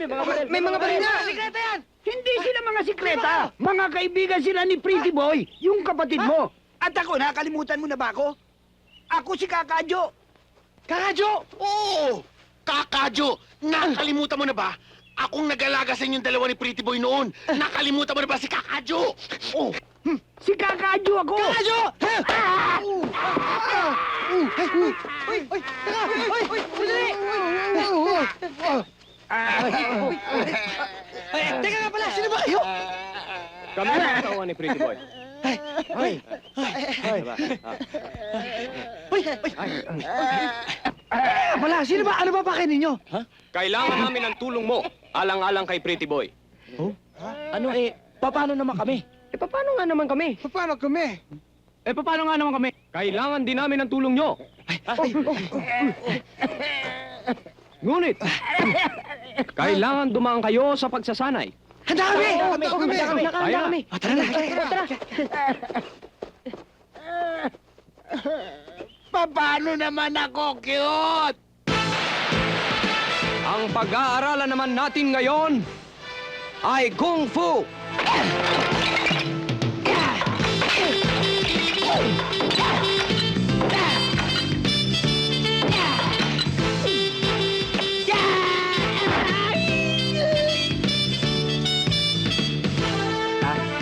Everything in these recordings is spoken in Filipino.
May mga baril na! Sikreta yan! Hindi sila mga sikreta. Mga kaibigan sila ni Pretty Boy, yung kapatid mo. At ako, nakalimutan mo na ba ako? Ako si Kakadyo. Kakadyo! Oo! Kakadyo! Nakalimutan mo na ba? Akong nag-alaga sa inyong dalawa ni Pretty Boy noon. Nakalimutan mo na ba si Kakadyo? Oh! Si Kakadyo ako. Kakadyo! Teka nga pala, sino ba kayo? Kami ang katawan ni Pretty Boy. Pala, sino ba? Ano ba bakit ninyo? Kailangan namin ng tulong mo, alang-alang kay Pretty Boy. Ano paano naman kami? Paano nga naman kami? Paano kami? Paano nga naman kami? Kailangan din namin ng tulong nyo. Ngunit, kailangan dumaan kayo sa pagsasanay. Handa kami! Kaya, Tara na! Paano naman ako, cute? ang pag-aaralan naman natin ngayon ay Kung Fu.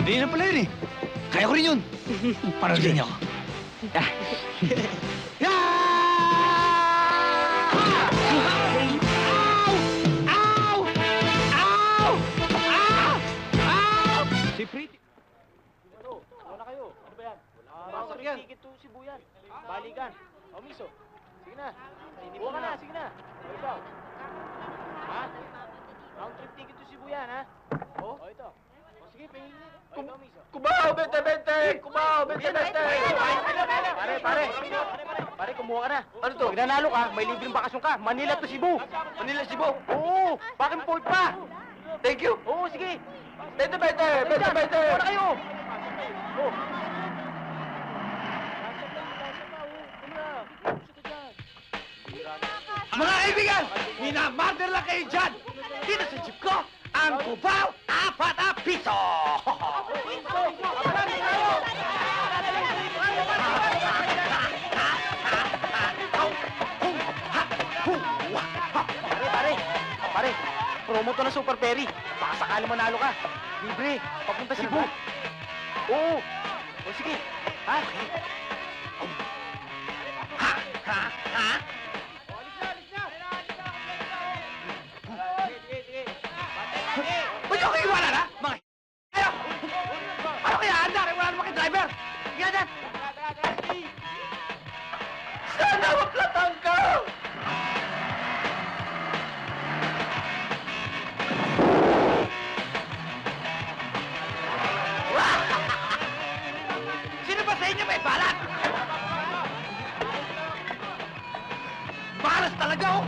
Hindi na pala yun eh. Kaya ko rin yun. Parodin niyo ako. Si Pretty... Wala kayo. Ano ba yan? Wala yan. Tigit to si Buyan. Balikan. O, miso. Sige na. Buwa ka na. Sige na. O, ikaw. Ha? Round trip ticket to si Buyan, ha? O, ito. O, sige, pahingin. O, ikaw, miso. Kumaw, bente! Kumaw, bente! Pare. Pare, kumuha ka na. Ano to? Pag nanalo ka, may libreng bakasyon ka. Manila to Cebu. Manila, Cebu. Oo. Back and forth pa. Thank you. Oo, sige. Bente! Buwa na kayo. O. Mga kaibigan, minamurder lang kayo dyan. Dito sa jeep ko, ang kubaw, 4 piso. Pare, promo to na Super Perry. Baka sakali manalo ka. Libre, papunta Cebu. Oo. O sige, ha? Ba't yung kayo wala na? Mga kayo! Ano kaya handa? Wala naman kayo driver! Sige dyan! Sana maplatan ka! Sino ba sa inyo may balat? Malas talaga oh!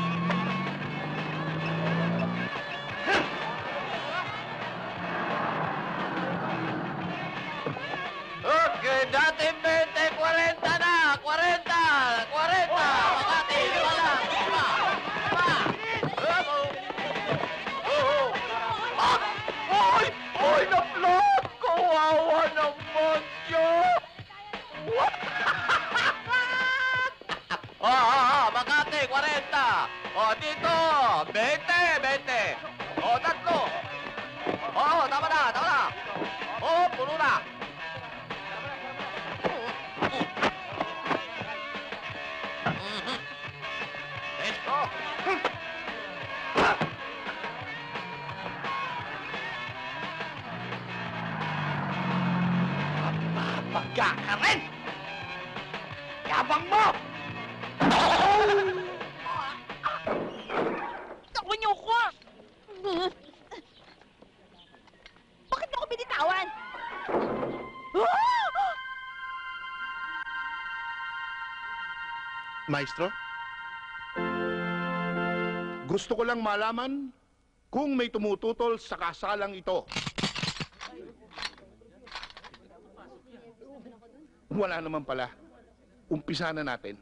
Okay, dati 20, 40 na! 40! 40! Makati, wala! Oy, na-vlog! Kawawa naman siya! Makati, 40! Dito, 20! Tatlo! Tama na! Puno na! Let's go! Pagka ka rin! Yabang mo! Takbo niyo ko! Bakit niyo ako binitawan? Maestro? Gusto ko lang malaman kung may tumututol sa kasalang ito. Wala naman pala. Umpisa na natin.